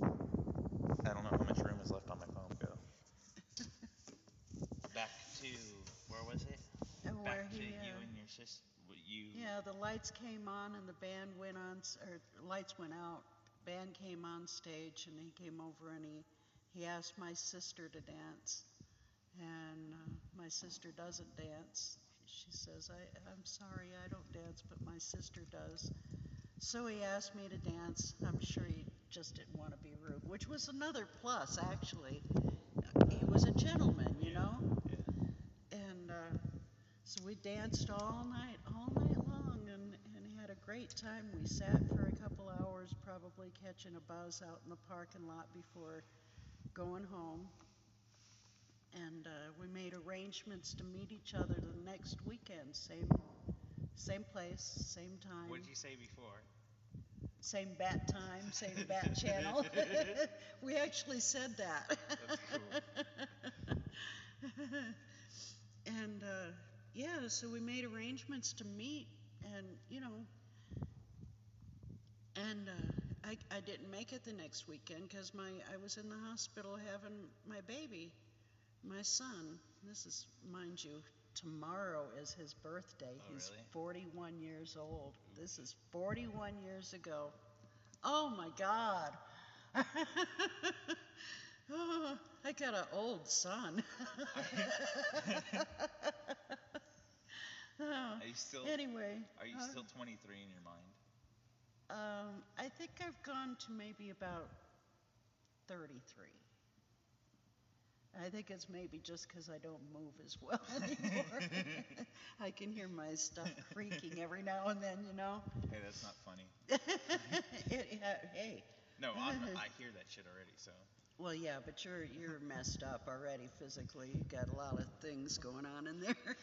I don't know how much room is left on my phone. Go. Back to, where was it? And where Back to he, you and your sister. You. yeah, the lights came on and the band went on, or lights went out. Band came on stage and he came over and he asked my sister to dance. And my sister doesn't dance. She says, I'm sorry, I don't dance, but my sister does. So he asked me to dance. I'm sure he just didn't want to be rude, which was another plus, actually. He was a gentleman, you know? Yeah. And so we danced all night long, and had a great time. We sat for a couple hours, probably catching a buzz out in the parking lot before going home. And we made arrangements to meet each other the next weekend, same place, same time, What'd you say before? same bat time, same bat channel. We actually said that. That's cool. And yeah, so we made arrangements to meet, and and I didn't make it the next weekend because I was in the hospital having my baby, my son. This is, mind you, tomorrow is his birthday. Oh, He's really? 41 years old. This is 41 years ago. Oh my God. Oh, I got an old son. Oh, Are you still? anyway, Are you still 23 in your mind? I think I've gone to maybe about 33. I think it's maybe just because I don't move as well anymore. I can hear my stuff creaking every now and then, you know. Hey, that's not funny. Hey. No, I hear that shit already. So. Well, yeah, but you're messed up already physically. You got a lot of things going on in there.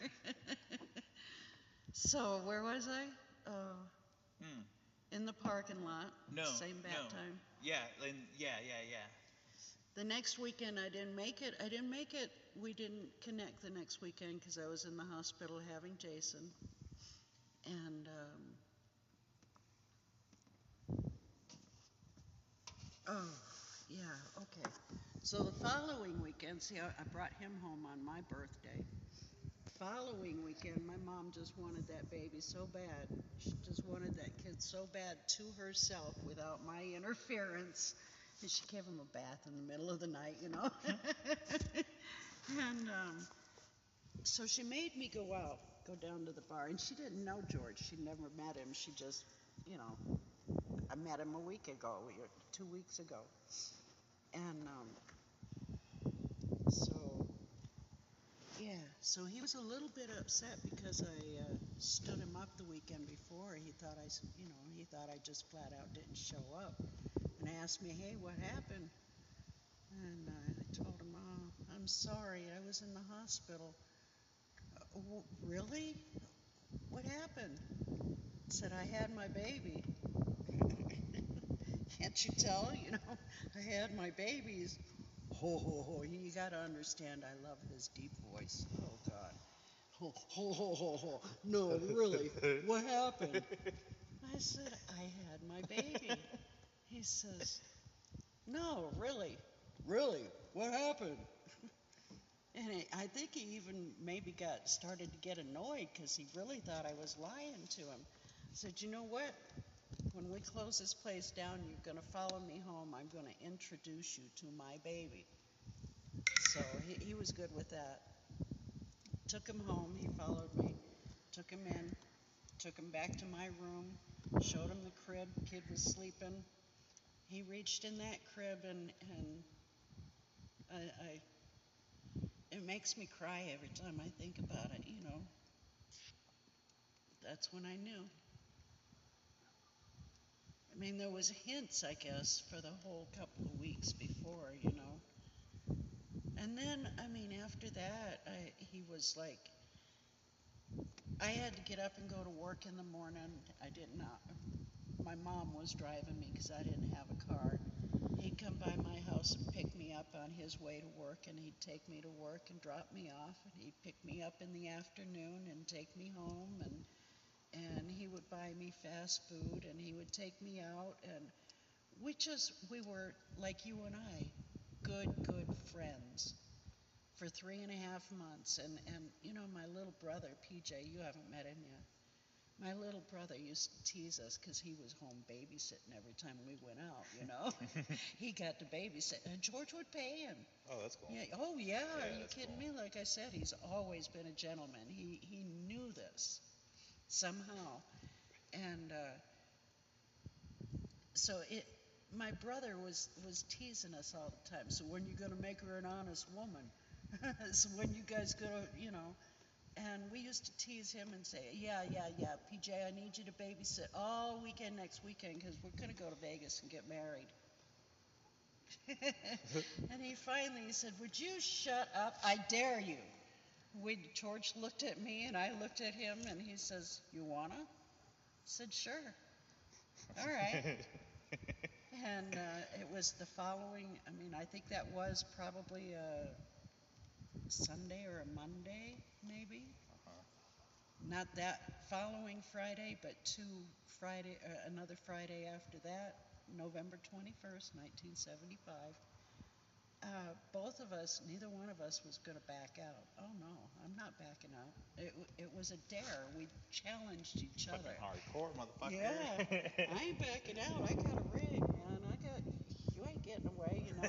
So where was I? Hmm. In the parking lot. No. Same bat No. time. Yeah. Yeah. The next weekend I didn't make it. We didn't connect the next weekend because I was in the hospital having Jason. And oh, yeah, okay. So the following weekend, see, I brought him home on my birthday. Following weekend, my mom just wanted that baby so bad. She just wanted that kid so bad to herself without my interference. And she gave him a bath in the middle of the night, you know. And so she made me go down to the bar. And she didn't know George. She'd never met him. She just, you know, I met him a week ago, 2 weeks ago. And so, yeah, so he was a little bit upset because I stood him up the weekend before. He thought I just flat out didn't show up. And asked me, hey, what happened? And I told him, oh, I'm sorry, I was in the hospital. Really? What happened? Said, I had my baby. Can't you tell? I had my babies. Ho, ho, ho. You got to understand, I love his deep voice. Oh, God. Ho, ho, ho, ho, ho. No, really. What happened? I said, I had my baby. He says, no, really. Really? What happened? And I think he even maybe started to get annoyed because he really thought I was lying to him. I said, you know what? When we close this place down, you're going to follow me home. I'm going to introduce you to my baby. So he was good with that. Took him home. He followed me. Took him in. Took him back to my room. Showed him the crib. Kid was sleeping. He reached in that crib and I it makes me cry every time I think about it, you know. That's when I knew. I mean, there was hints, I guess, for the whole couple of weeks before, you know. And then, I mean, after that, he was like, I had to get up and go to work in the morning. I did not. My mom was driving me because I didn't have a car. He'd come by my house and pick me up on his way to work, and he'd take me to work and drop me off, and he'd pick me up in the afternoon and take me home, and he would buy me fast food, and he would take me out, and we were like you and I, good friends for 3.5 months. And you know, my little brother, PJ, you haven't met him yet. My little brother used to tease us because he was home babysitting every time we went out, you know. He got to babysit, and George would pay him. Oh, that's cool. Yeah, oh, yeah, are you that's kidding cool. me? Like I said, he's always been a gentleman. He knew this somehow. And so my brother was teasing us all the time. So when you going to make her an honest woman? So when you guys going to, you know. And we used to tease him and say, yeah, PJ, I need you to babysit all weekend next weekend because we're going to go to Vegas and get married. And he finally said, would you shut up? I dare you. George looked at me and I looked at him and he says, you wanna? I said, sure. All right. And it was the following, I mean, I think that was probably a Sunday or a Monday, maybe. Not that following Friday, but another Friday after that, November 21st, 1975. Both of us, neither one of us was going to back out. Oh no, I'm not backing out. It was a dare. We challenged each other. Fucking hardcore, motherfucker. Yeah, I ain't backing out. I got a ring, man. You ain't getting away, you know.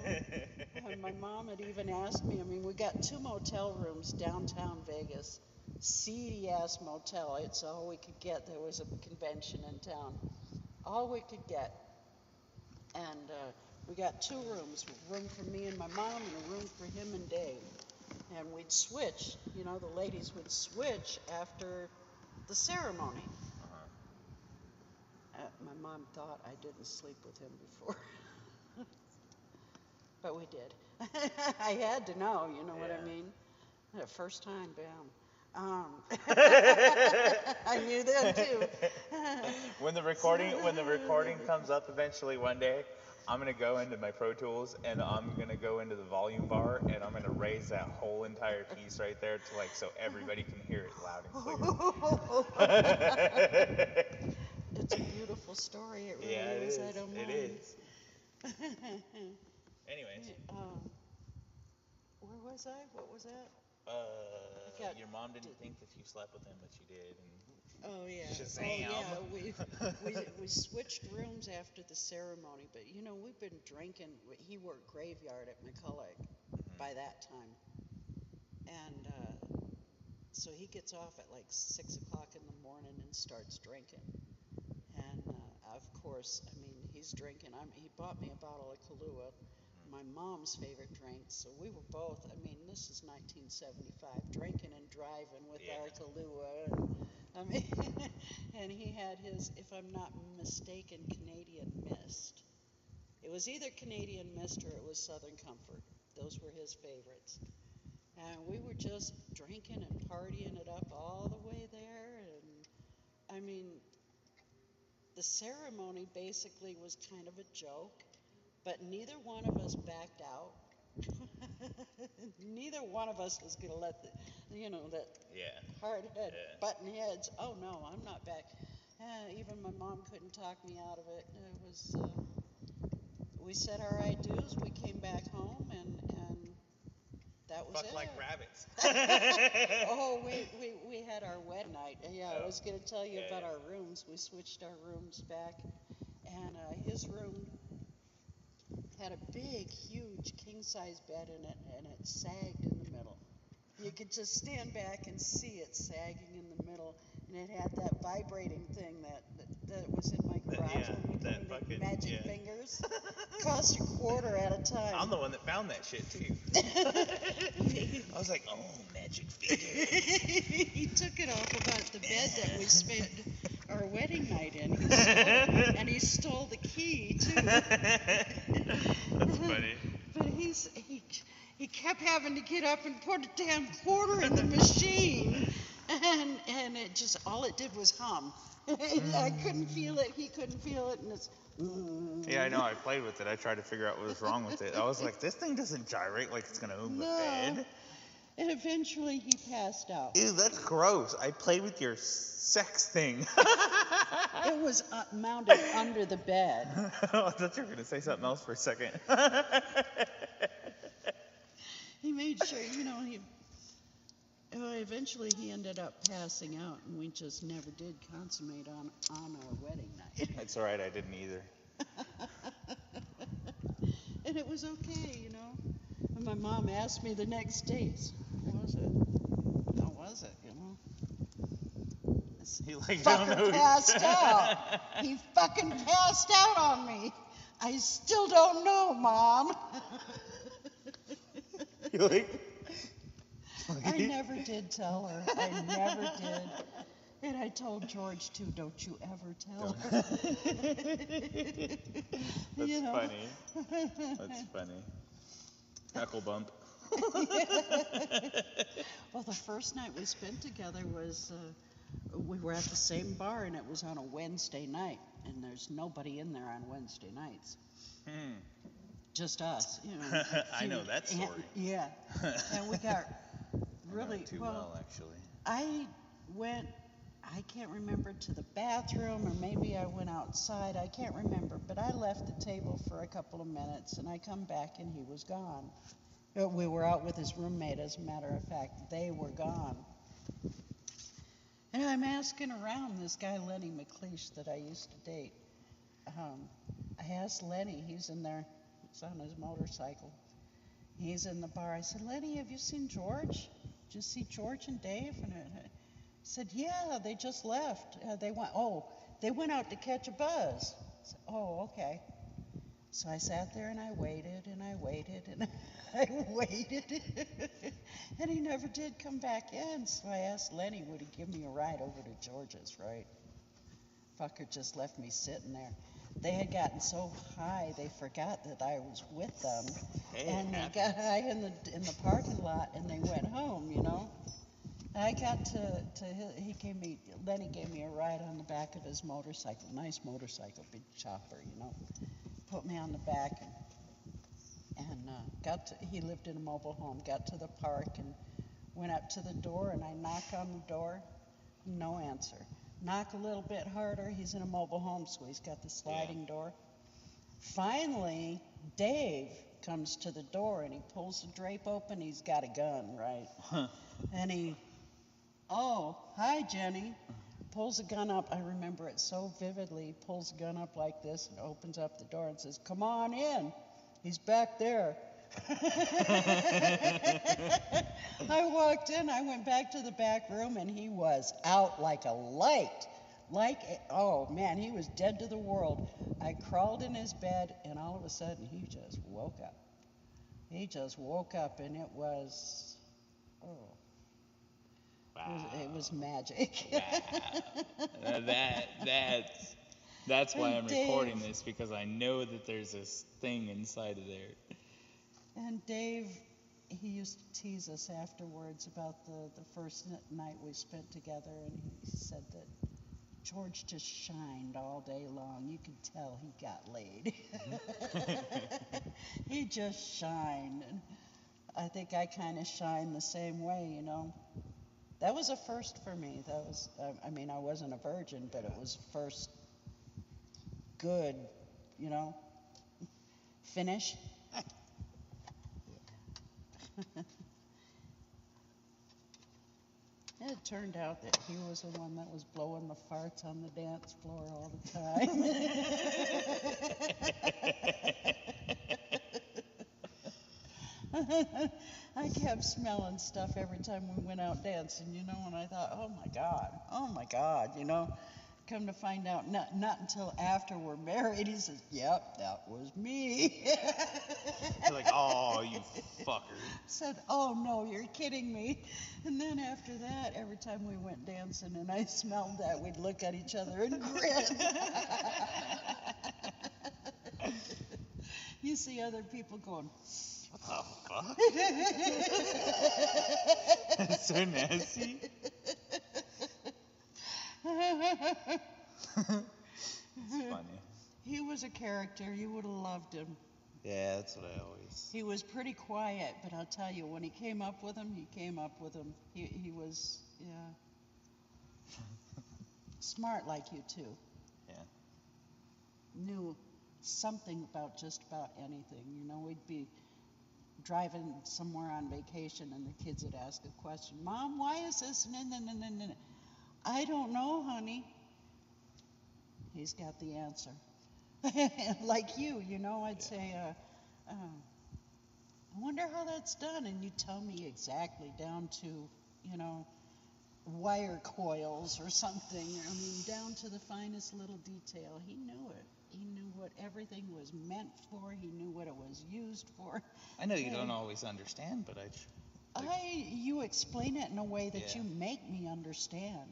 And my mom had even asked me. I mean, we got 2 motel rooms downtown Vegas. Seedy ass motel. It's all we could get. There was a convention in town. All we could get. And we got 2 rooms, a room for me and my mom and a room for him and Dave. And we'd switch, you know, the ladies would switch after the ceremony. My mom thought I didn't sleep with him before. But we did. I had to know, you know what I mean? The first time, bam. I knew them too. When the recording comes up eventually one day, I'm gonna go into my Pro Tools and I'm gonna go into the volume bar and I'm gonna raise that whole entire piece right there to like so everybody can hear it loud and clear. It's a beautiful story. It really Yeah, it is. is. I don't mind. It is. Anyways, where was I? What was that? your mom didn't think that you slept with him, but you did. And Oh yeah. Shazam. Oh yeah. We switched rooms after the ceremony, but you know we've been drinking. He worked graveyard at McCulloch by that time, and so he gets off at like 6 o'clock in the morning and starts drinking. And of course, I mean he's drinking. He bought me a bottle of Kahlua, my mom's favorite drink. So we were both. I mean this is 1975, drinking and driving with our Kahlua. And he had his, if I'm not mistaken, Canadian Mist. It was either Canadian Mist or it was Southern Comfort. Those were his favorites. And we were just drinking and partying it up all the way there. And I mean, the ceremony basically was kind of a joke, but neither one of us backed out. Neither one of us was going to let that hard head, button heads. Oh no, I'm not back. Even my mom couldn't talk me out of it. It was. We said our I do's. We came back home, and that was fuck it. like rabbits. Oh, we had our wed night. Yeah, I was going to tell you about our rooms. We switched our rooms back, and his room had a big, huge king-size bed in it, and it sagged in the middle. You could just stand back and see it sagging in the middle, and it had that vibrating thing that was in my garage when we that played fucking, Magic Fingers. Cost $0.25 at a time. I'm the one that found that shit too. I was like, oh, Magic Fingers. He took it off about the bed that we spent our wedding night in. And he stole the key too. That's funny. But he kept having to get up and put a damn quarter in the machine, and it just all it did was hum. I couldn't feel it. He couldn't feel it, and it's. Yeah, I know. I played with it. I tried to figure out what was wrong with it. I was like, this thing doesn't gyrate like it's gonna move the bed. And eventually he passed out. Ew, that's gross. I played with your sex thing. It was mounted under the bed. I thought you were going to say something else for a second. He made sure, eventually he ended up passing out, and we just never did consummate on our wedding night. That's all right. I didn't either. And it was okay, And my mom asked me the next day, how was it? How was it, He like Fucker don't know. passed out. He fucking passed out on me. I still don't know, Mom. You're like. I never did tell her. I never did. And I told George too, don't you ever tell her. That's funny. That's funny. Knuckle bump. Well, the first night we spent together was, we were at the same bar, and it was on a Wednesday night. And there's nobody in there on Wednesday nights. Just us, I know that story. Yeah. And we got really, too well, actually. I can't remember, to the bathroom, or maybe I went outside. I can't remember, but I left the table for a couple of minutes, and I come back, and he was gone. We were out with his roommate, as a matter of fact. They were gone. And I'm asking around this guy, Lenny McLeish, that I used to date. I asked Lenny, he's in there, he's on his motorcycle. He's in the bar. I said, Lenny, have you seen George? Did you see George and Dave? And I said, yeah, they just left. They went out to catch a buzz. I said, oh, okay. So I sat there and I waited and I waited and I waited. And he never did come back in. So I asked Lenny, would he give me a ride over to George's, right? Fucker just left me sitting there. They had gotten so high they forgot that I was with them. And they got high in the parking lot and they went home, I got Lenny gave me a ride on the back of his motorcycle, nice motorcycle, big chopper, Put me on the back and he lived in a mobile home, got to the park and went up to the door, and I knocked on the door, no answer. Knock a little bit harder, he's in a mobile home, so he's got the sliding door. Finally, Dave comes to the door and he pulls the drape open, he's got a gun, right? And oh, hi, Jenny. Pulls a gun up, I remember it so vividly, pulls a gun up like this and opens up the door and says, come on in, he's back there. I walked in, I went back to the back room, and he was out like a light. Oh man, he was dead to the world. I crawled in his bed, and all of a sudden, he just woke up. He just woke up, and it was, it was magic. Wow. That's why I'm recording this, because I know that there's this thing inside of there. And Dave, he used to tease us afterwards about the first night we spent together, and he said that George just shined all day long. You could tell he got laid. He just shined. And I think I kind of shine the same way, That was a first for me. That was, I wasn't a virgin, but it was first good, finish. It turned out that he was the one that was blowing the farts on the dance floor all the time. I kept smelling stuff every time we went out dancing, and I thought, oh my God, Come to find out, not until after we're married, he says, yep, that was me. You're like, oh, you fucker. Said, oh no, you're kidding me. And then after that, every time we went dancing and I smelled that, we'd look at each other and grin. You see other people going, what the fuck? That's so nasty. It's funny. He was a character. You would have loved him. Yeah, that's what I always. He was pretty quiet, but I'll tell you, when he came up with them, he came up with them. He was, yeah, smart like you too. Yeah. Knew something about just about anything. You know, we'd be driving somewhere on vacation, and the kids would ask a question. Mom, why is this? I don't know, honey. He's got the answer. Like you know, I'd say, I wonder how that's done, and you tell me exactly down to, you know, wire coils or something. I mean, down to the finest little detail. He knew it. He knew what everything was meant for. He knew what it was used for. I know you don't always understand, but You explain it in a way that Yeah. you make me understand.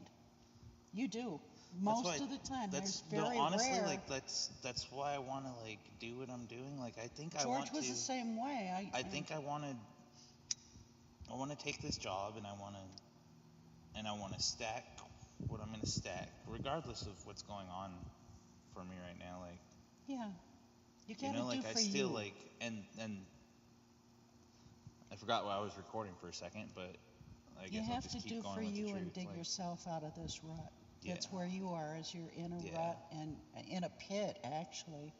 You do. Most why- of the time. That's There's very honestly rare. like that's why I want to like do what I'm doing. Like I think I George want was to. the same way. I think I want to take this job, and I want to stack what I'm going to stack, regardless of what's going on for me right now. Like, Yeah. You you gotta know, do like for I still you. like, and I forgot why I was recording for a second, but I You guess I'll have just to keep do going for with the you truth. and dig Like, yourself out of this rut. That's Yeah. where you are, is you're in a Yeah. rut and in a pit, actually.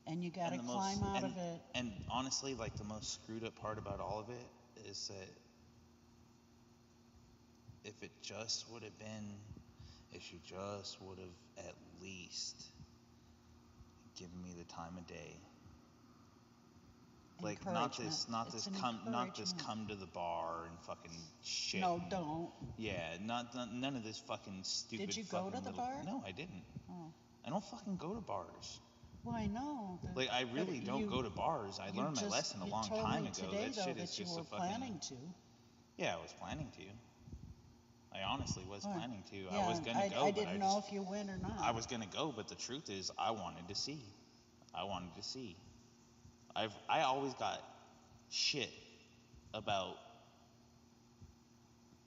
And you gotta and the climb most, out and, of it. and honestly, like the most screwed up part about all of it is that if it just would have been, if you just would have at least given me the time of day. Like not this Encouragement. It's an encouragement. come to the bar and fucking shit. No, don't. Yeah, none of this fucking stupid. Did you go fucking to the little, bar? No, I didn't. Oh. I don't fucking go to bars. Well, I know. Like I really don't go to bars. I learned my lesson a long time ago. Today, That though, shit is that you just were a fucking. planning to. Yeah, I was planning to. I honestly was Fine. planning to. Yeah, I was gonna go, I but didn't know if you went or not. I was gonna go, but the truth is, I wanted to see. I always got shit about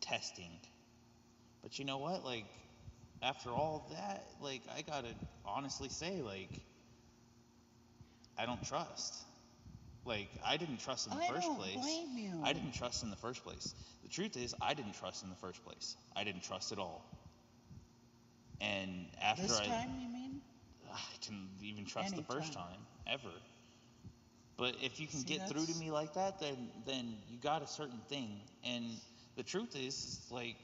testing, but you know what? Like, after all that, like, I gotta honestly say, like, I don't trust. Like, I didn't trust in the first place. I don't blame you. I didn't trust in the first place. The truth is, I didn't trust in the first place. I didn't trust at all. And after This time, you mean? I didn't even trust the first Anytime. time, ever. But if you can See, get through to that's- me like that, then you got a certain thing. And the truth is like,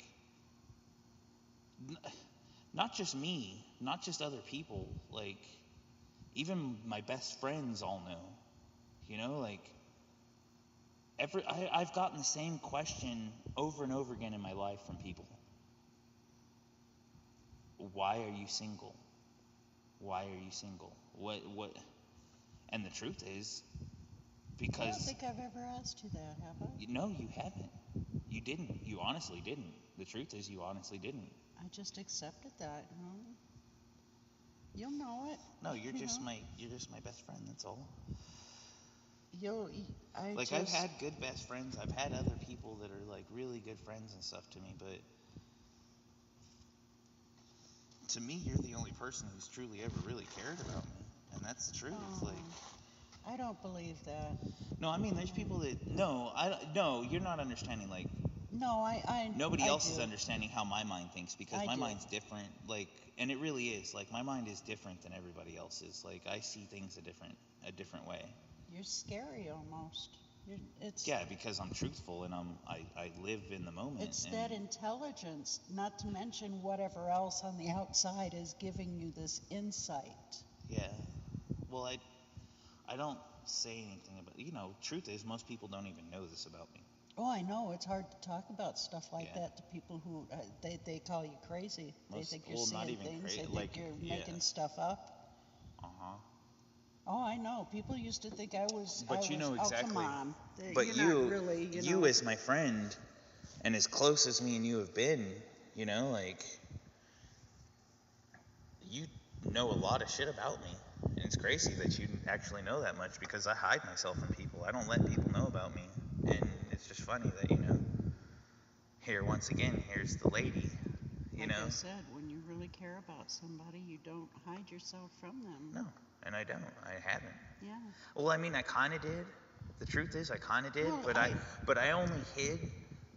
not just me, not just other people, like, even my best friends all know. You know, like, I've gotten the same question over and over again in my life from people. Why are you single? Why are you single? What? And the truth is, I don't because think I've ever asked you that, have I? no, you haven't. You didn't. You honestly didn't. The truth is, you honestly didn't. I just accepted that, you know? You'll know it. No, you're you just know? my best friend. That's all. I've I've had good best friends. I've had other people that are like really good friends and stuff to me, but to me, you're the only person who's truly ever really cared about me, and that's the truth. Oh. Like, I don't believe that. no, I mean, there's people that no, you're not understanding. Like, No, I nobody I else do. is understanding how my mind thinks because I my do. mind's different. Like, and it really is. Like, my mind is different than everybody else's. Like, I see things a different way. You're scary almost. It's Yeah, because I'm truthful and I live in the moment. It's and that intelligence, not to mention whatever else on the outside is giving you this insight. Yeah. Well, I don't say anything about, truth is most people don't even know this about me. Oh, I know. It's hard to talk about stuff like Yeah. that to people who they call you crazy. They Most- think you're well, not seeing even things. cra- They think like, you're yeah. making stuff up. Uh-huh. Oh, I know. People used to think I was. But you know Oh, exactly. come on. But You're not really. You know. as my friend and as close as me and you have been, like, you know a lot of shit about me. And it's crazy that you actually know that much because I hide myself from people. I don't let people know about me. And it's just funny that, here once again, here's the lady, Like I said, when you really care about somebody, you don't hide yourself from them. No, and I don't. I haven't. Yeah. Well, I mean, I kind of did. The truth is, I kind of did, Well, but I only hid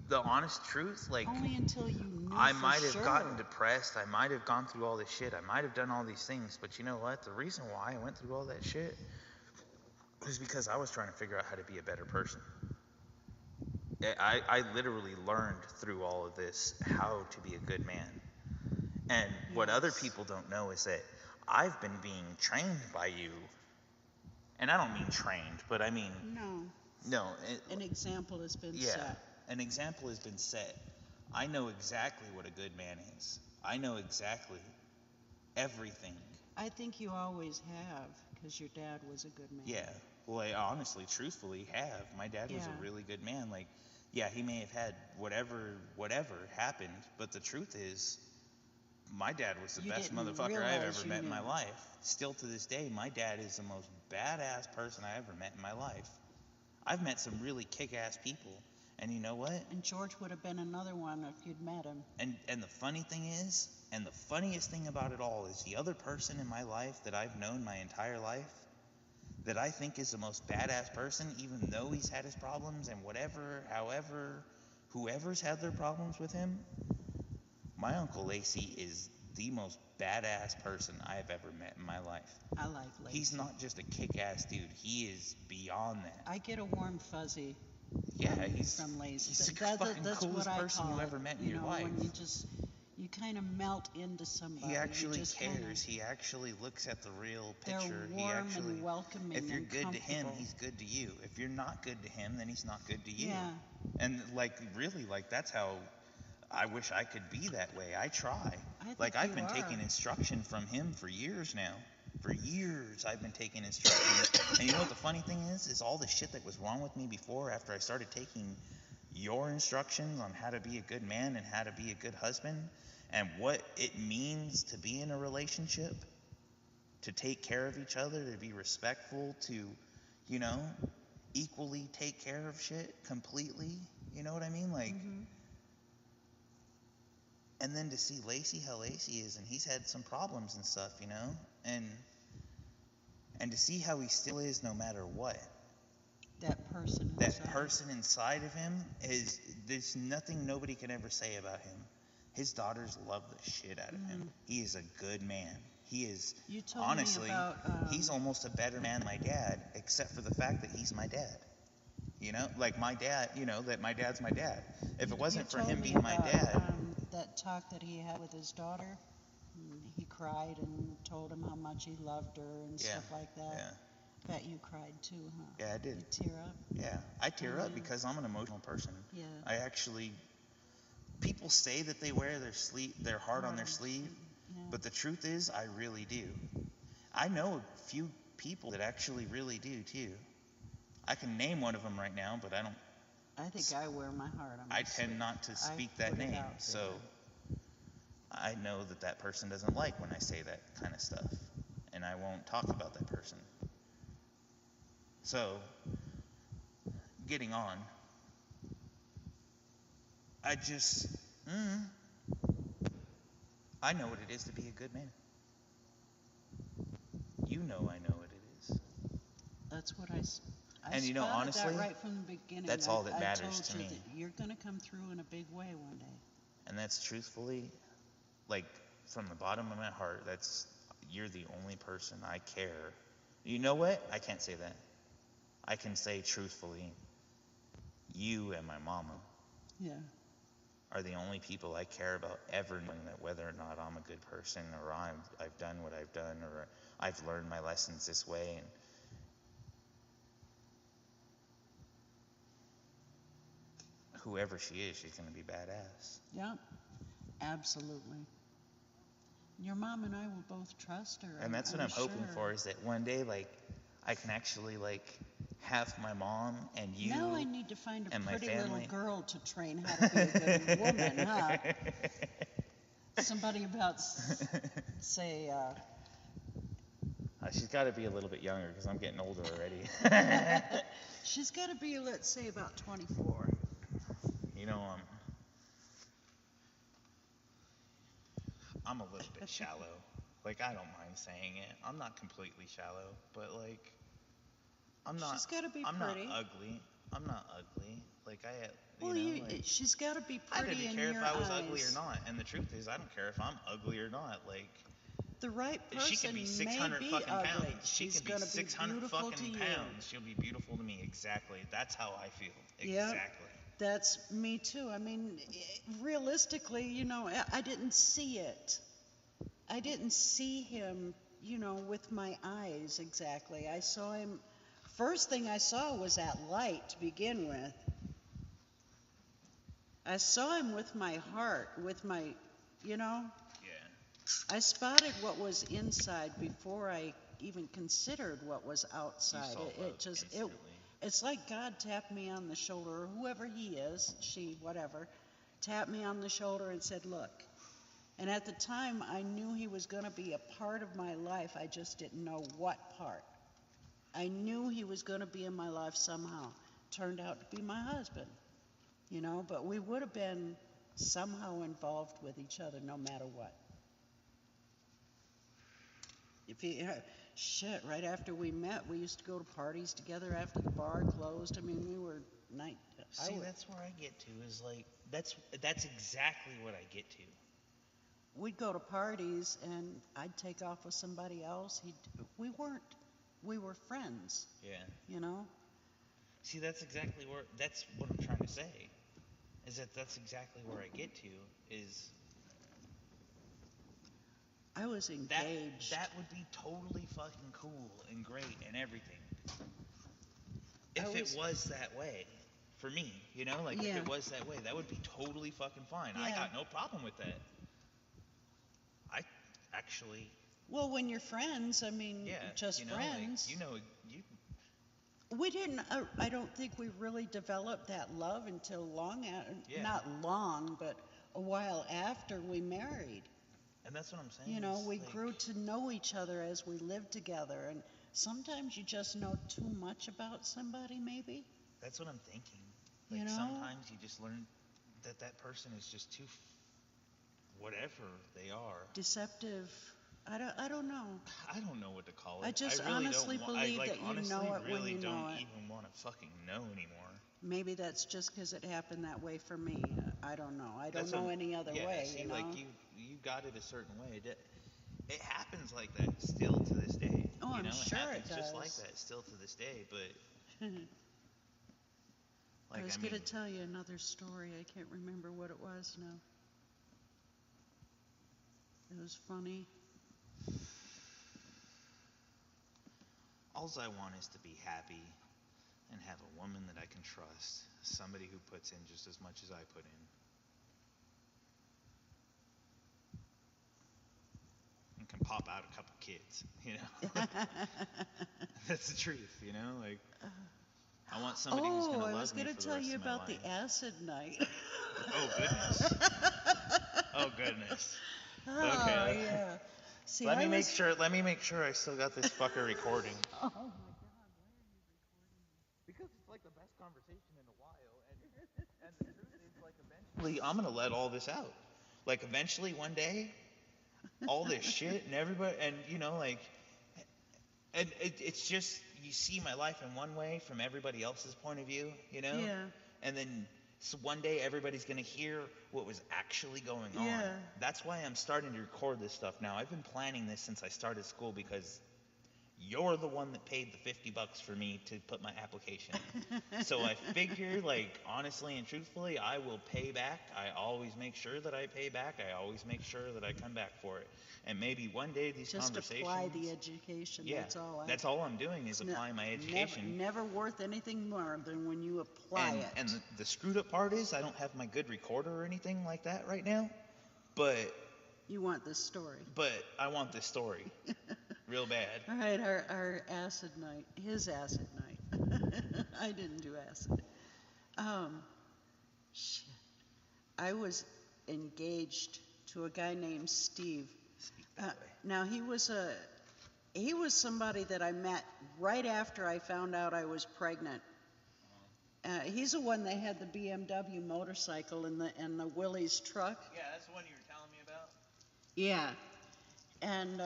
the honest truth. Like, Only until you knew I for might have sure. gotten depressed. I might have gone through all this shit. I might have done all these things. But you know what? The reason why I went through all that shit was because I was trying to figure out how to be a better person. I literally learned through all of this how to be a good man. And what other Yes. people don't know is that I've been being trained by you. And I don't mean trained, but I mean, No, no. an example has been Yeah, set. an example has been set. I know exactly what a good man is. I know exactly everything. I think you always have, because your dad was a good man. Yeah. Well, I honestly, truthfully have. My dad was Yeah. a really good man. Like, yeah, he may have had whatever happened, but the truth is, my dad was the You best didn't motherfucker I've realize ever you met in my knew. life. Still to this day, my dad is the most badass person I ever met in my life. I've met some really kick-ass people, and you know what? And George would have been another one if you'd met him. And the funny thing is, and the funniest thing about it all is the other person in my life that I've known my entire life that I think is the most badass person, even though he's had his problems and whatever, however, whoever's had their problems with him, my Uncle Lacey is the most badass person I have ever met in my life. I like Lacey. He's not just a kick-ass dude. He is beyond that. I get a warm fuzzy Yeah, he's from Lacey. he's the That's fucking that's coolest what I person call you it. ever met in You your know, life. when you kind of melt into somebody. He actually you just cares. He actually looks at the real They're picture. He warm actually, and welcoming if you're and good to him, comfortable. he's good to you. If you're not good to him, then he's not good to you. Yeah. And like really, like that's how I wish I could be that way. I try. I Like think I've you been are. taking instruction from him for years now. For years I've been taking instruction. And you know what the funny thing is all the shit that was wrong with me before after I started taking your instructions on how to be a good man and how to be a good husband and what it means to be in a relationship, to take care of each other, to be respectful, to, you know, equally take care of shit completely. You know what I mean? Like, and then to see Lacey how Lacey is, and he's had some problems and stuff, you know, and to see how he still is no matter what. That person. That inside. person inside of him is, there's nothing nobody can ever say about him. His daughters love the shit out of him. He is a good man. He is, You told me honestly, about, he's almost a better man than my dad, except for the fact that he's my dad. You know, like my dad, you know, that my dad's my dad. If it wasn't for You told him me being my about, dad, that talk that he had with his daughter. He cried and told him how much he loved her and Yeah, stuff like that. yeah. Bet you cried too, huh? Yeah, I did. You tear up? Yeah, I tear up because I'm an emotional person. Yeah. I actually, people say that they wear their heart on their sleeve, Yeah. but the truth is, I really do. I know a few people that actually really do too. I can name one of them right now, but I don't. I think I wear my heart on my I tend sleeve. not to I speak that put it name, out so there. I know that that person doesn't like when I say that kind of stuff, and I won't talk about that person. So, getting on, I just, I know what it is to be a good man. You know I know what it is. That's what I And you know, spotted honestly, that right from the beginning. that's all that I matters told to you me. that you're going to come through in a big way one day. And that's truthfully, like, from the bottom of my heart, you're the only person I care. You know what? I can't say that. I can say truthfully, you and my mama Yeah. are the only people I care about ever, knowing that whether or not I'm a good person or I've done what I've done or I've learned my lessons this way. And whoever she is, she's going to be badass. Yeah. Absolutely. Your mom and I will both trust her. And that's what I'm hoping for, is that one day, like, I can actually, like, have my mom and you Now I need to find a and my pretty little family. girl to train how to be a good woman, huh? Somebody about, say, She's got to be a little bit younger because I'm getting older already. she's got to be, let's say, about 24. You know, I'm a little bit shallow. Like, I don't mind saying it. I'm not completely shallow, but like, I'm not. She's got to be I'm pretty. not ugly. I'm not ugly. Like Well, like, she's got to be I pretty didn't in care your if I was eyes. ugly or not. And the truth is, I don't care if I'm ugly or not. Like, The right person she could be 600 may be fucking ugly. pounds. She She's could be gonna 600 beautiful fucking to pounds. She'll be beautiful to me. Exactly. That's how I feel. Yep. Exactly. That's me too. I mean, realistically, I didn't see it. I didn't see him, with my eyes exactly. I saw him. First thing I saw was that light to begin with. I saw him with my heart, with my, Yeah. I spotted what was inside before I even considered what was outside. saw love instantly. It's like God tapped me on the shoulder, or whoever he is, she, whatever, tapped me on the shoulder and said, look. And at the time, I knew he was going to be a part of my life. I just didn't know what part. I knew he was going to be in my life somehow. Turned out to be my husband, but we would have been somehow involved with each other no matter what. Right after we met, we used to go to parties together after the bar closed. I mean, we were See, that's where I get to, is like, that's exactly what I get to. We'd go to parties and I'd take off with somebody else. We were friends, Yeah. See, that's what I'm trying to say, is that's exactly where I get to, is I was engaged. that would be totally fucking cool and great and everything. If it was that way. For me, if Yeah. it was that way, that would be totally fucking fine. I Yeah. got no problem with that. I actually, Well, when you're friends, I mean, yeah, just friends. We didn't, I don't think we really developed that love until Yeah. not long, but a while after we married. and that's what I'm saying. We grew to know each other as we lived together, and sometimes you just know too much about somebody, maybe. That's what I'm thinking. You know? Sometimes you just learn that person is just too whatever they are. Deceptive. I don't know. I don't know what to call it. I just really honestly don't believe I that you honestly know it when really you know don't it. even want to fucking know anymore. Maybe that's just because it happened that way for me. I don't know. I don't That's know what- any other yeah, way, see, you know? like you got it a certain way. It happens like that still to this day. Oh, I'm sure it happens just like does. that still to this day. But I was going to tell you another story. I can't remember what it was now. It was funny. all I want is to be happy and have a woman that I can trust, somebody who puts in just as much as I put in. And can pop out a couple kids, you know. That's the truth, you know. Like, I want somebody who's going to love me I was going for to the tell rest you of my about the life. acid night. Oh goodness. Oh goodness. Oh, Okay. yeah. See, Let I me make was- sure. Let me make sure I still got this fucker recording. Oh, Because it's like the best conversation in a while, and the truth is, like, eventually I'm gonna let all this out. Like, eventually one day, all this shit and everybody, and you know, like, and it's just you see my life in one way from everybody else's point of view, you know. Yeah. And then so one day everybody's gonna hear what was actually going on. Yeah. That's why I'm starting to record this stuff now. I've been planning this since I started school because you're the one that paid the $50 for me to put my application in. So I figure, like, honestly and truthfully, I will pay back. I always make sure that I pay back. I always make sure that I come back for it. And maybe one day these just conversations... apply the education. Yeah, That's all. that's all I'm doing is applying my education. Never worth anything more than when you apply it. And the screwed up part is I don't have my good recorder or anything like that right now. But You want this story. I want this story real bad. All right, our acid night, his acid night. I didn't do acid. Shit. I was engaged to a guy named Steve. Speak that way. Now he was somebody that I met right after I found out I was pregnant. He's the one that had the BMW motorcycle and the Willys truck. Yeah, that's the one you were telling me about. Yeah. And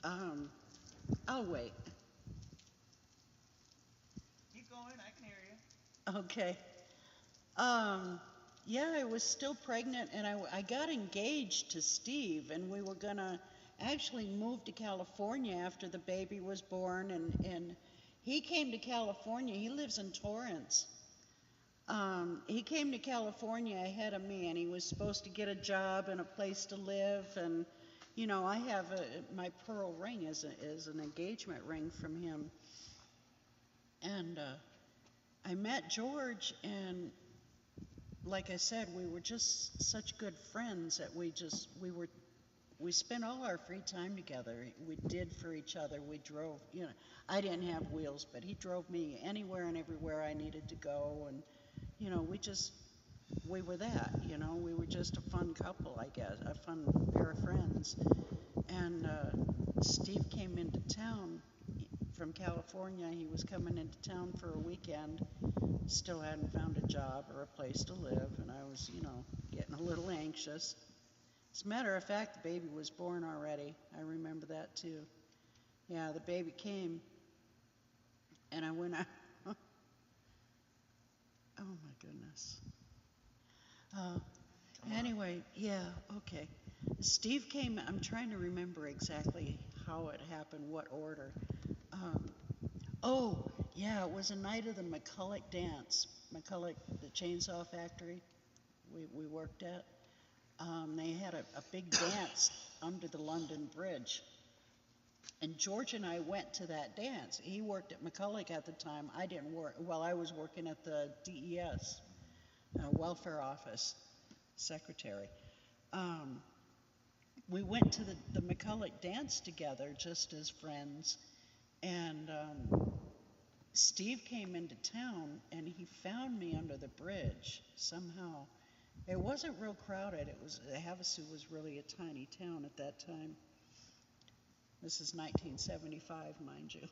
um, I'll wait. Keep going. I can hear you. Okay. Yeah, I was still pregnant, and I got engaged to Steve, and we were gonna actually move to California after the baby was born, and he came to California. He lives in Torrance. He came to California ahead of me, and he was supposed to get a job and a place to live, and I have my pearl ring is an engagement ring from him, and I met George, and like I said, we were just such good friends that we spent all our free time together. We did for each other. We drove, I didn't have wheels, but he drove me anywhere and everywhere I needed to go, and we were that, we were just a fun couple, I guess, a fun pair of friends. And Steve came into town from California. He was coming into town for a weekend, still hadn't found a job or a place to live, and I was, getting a little anxious. As a matter of fact, the baby was born already. I remember that too. Yeah, the baby came, and I went out. Oh my goodness. Anyway, yeah, okay. Steve came, I'm trying to remember exactly how it happened, what order. Oh, yeah, it was a night of the McCulloch dance. McCulloch, the chainsaw factory we worked at. They had a big dance under the London Bridge. And George and I went to that dance. He worked at McCulloch at the time. I didn't work, well, I was working at the DES, welfare office, secretary. We went to the McCulloch dance together just as friends. And Steve came into town, and he found me under the bridge somehow. It wasn't real crowded. Havasu was really a tiny town at that time. This is 1975, mind you.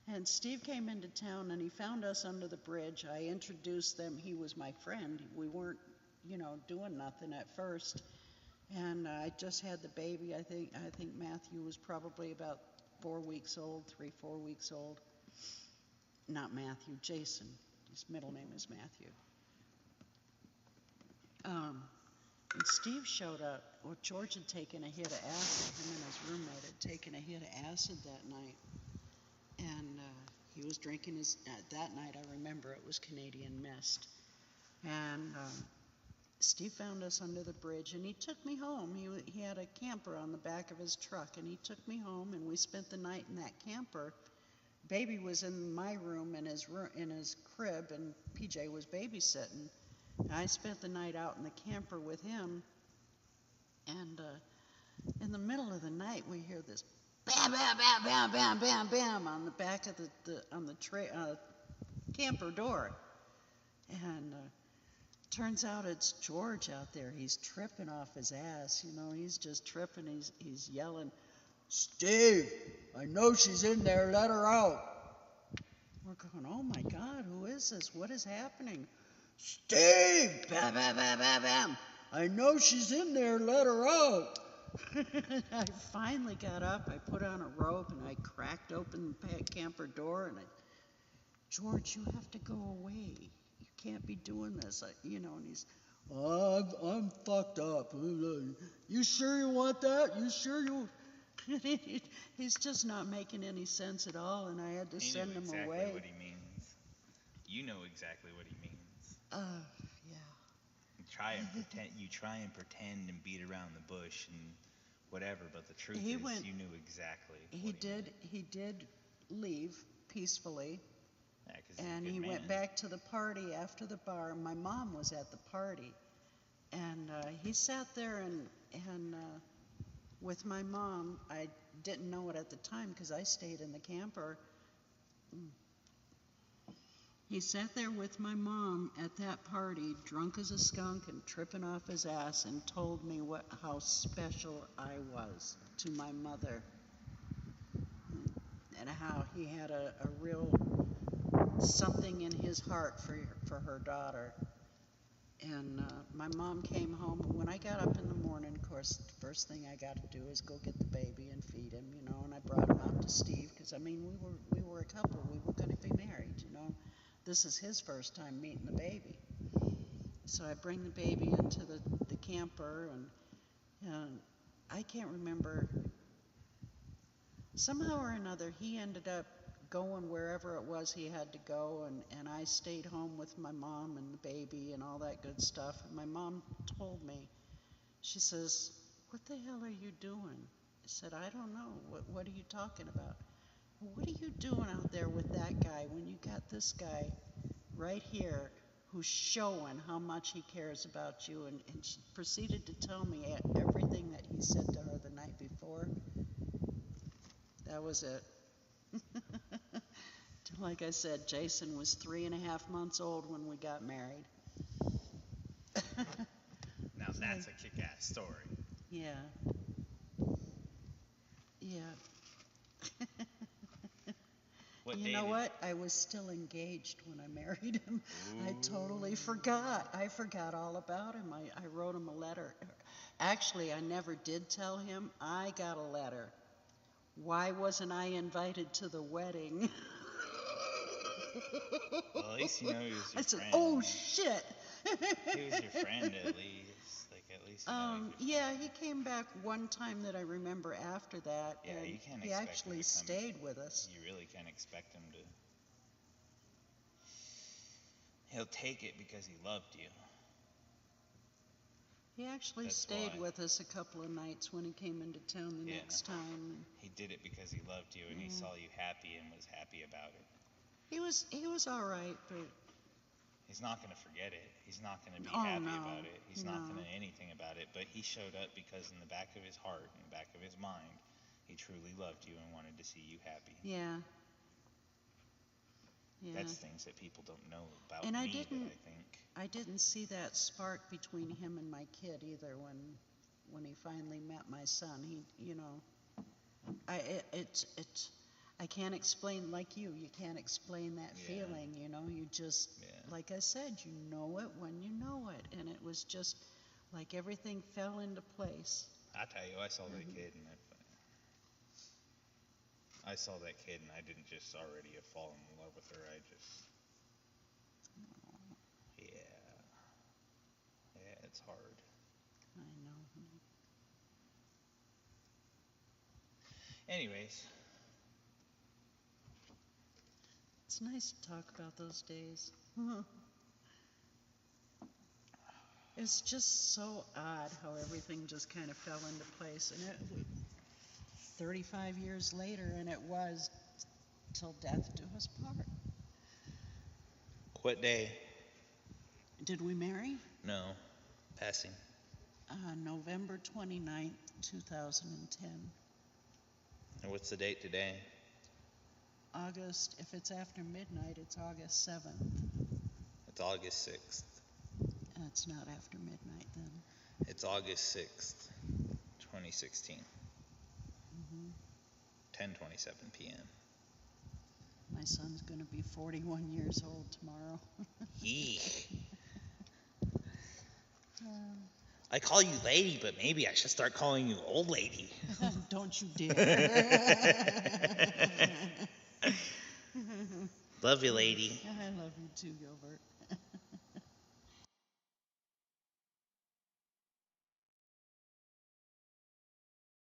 And Steve came into town, and he found us under the bridge. I introduced them. He was my friend. We weren't, doing nothing at first. And I just had the baby. I think Matthew was probably about 4 weeks old, 3-4 weeks old. Not Matthew, Jason. His middle name is Matthew. And Steve showed up. Well, George had taken a hit of acid. Him and his roommate had taken a hit of acid that night. And he was drinking that night I remember it was Canadian Mist. And Steve found us under the bridge, and he took me home. He had a camper on the back of his truck, and he took me home, and we spent the night in that camper. Baby was in my room in his crib, and PJ was babysitting. I spent the night out in the camper with him, and in the middle of the night we hear this bam, bam, bam, bam, bam, bam, bam on the back of the camper door, and turns out it's George out there. He's tripping off his ass, he's just tripping. He's yelling, "Steve, I know she's in there. Let her out." We're going, "Oh my God, who is this? What is happening?" "Steve, bam, bam, bam, bam, bam. I know she's in there. Let her out." I finally got up. I put on a robe, and I cracked open the camper door, and "George, you have to go away. You can't be doing this." And he's, I'm fucked up. "You sure you want that? You sure you?" He's just not making any sense at all, and I had to send him exactly away. What he means. You know exactly what he means. Yeah. You try and pretend and beat around the bush and whatever, but the truth is you knew exactly. He did leave peacefully. Yeah, 'cause he's a And good he man. went back to the party after the bar. My mom was at the party, and he sat there and with my mom. I didn't know it at the time because I stayed in the camper. He sat there with my mom at that party, drunk as a skunk and tripping off his ass, and told me how special I was to my mother, and how he had a real something in his heart for her daughter. And my mom came home, and when I got up in the morning, of course, the first thing I got to do is go get the baby and feed him, you know. And I brought him out to Steve because I mean we were a couple, we were going to be married, you know. This is his first time meeting the baby, so I bring the baby into the camper, and I can't remember. Somehow or another, he ended up going wherever it was he had to go, and I stayed home with my mom and the baby and all that good stuff. And my mom told me, she says, "What the hell are you doing?" I said, "I don't know. What are you talking about?" "What are you doing out there with that guy when you got this guy right here who's showing how much he cares about you?" And she proceeded to tell me everything that he said to her the night before. That was it. Like I said, Jason was 3.5 months old when we got married. Now that's a kick-ass story. Yeah. Yeah. You know what? I was still engaged when I married him. I totally forgot. I forgot all about him. I wrote him a letter. Actually, I never did tell him. I got a letter. Why wasn't I invited to the wedding? Well, at least you know he was your I said, friend. "Oh shit." He was your friend at least. Like at least. You know, Yeah, he came back one time that I remember after that. Yeah, and you can't he expect him actually to come. stayed with us. You really can't expect him to. He'll take it because he loved you. He actually That's stayed why. with us a couple of nights when he came into town the Yeah. next time. He did it because he loved you and he saw you happy and was happy about it. He was all right, but He's not going to forget it. He's not going to be Oh, happy no, about it. He's not no. going to anything about it. But he showed up because in the back of his heart, in the back of his mind, he truly loved you and wanted to see you happy. yeah. Yeah. That's things that people don't know about And me I didn't- that I think. I didn't see that spark between him and my kid either when he finally met my son. He, you know, I can't explain, like you can't explain that Yeah. feeling, you know. You just, Yeah. like I said, you know it when you know it. And it was just like everything fell into place. I tell you, I saw that kid and I saw that kid and I didn't just already have fallen in love with her. I just, yeah, it's hard. I know. Anyways, It's nice to talk about those days. It's just so odd how everything just kind of fell into place. And it, 35 years later, and it was till death do us part. What day? Did we marry? No. Passing. November 29th, 2010. And what's the date today? August, if it's after midnight, it's August 7th. It's August 6th. It's not after midnight then. It's August 6th, 2016. 10:27 p.m. My son's going to be 41 years old tomorrow. Yee. I call you lady, but maybe I should start calling you old lady. Don't you dare. Love you, lady. I love you too,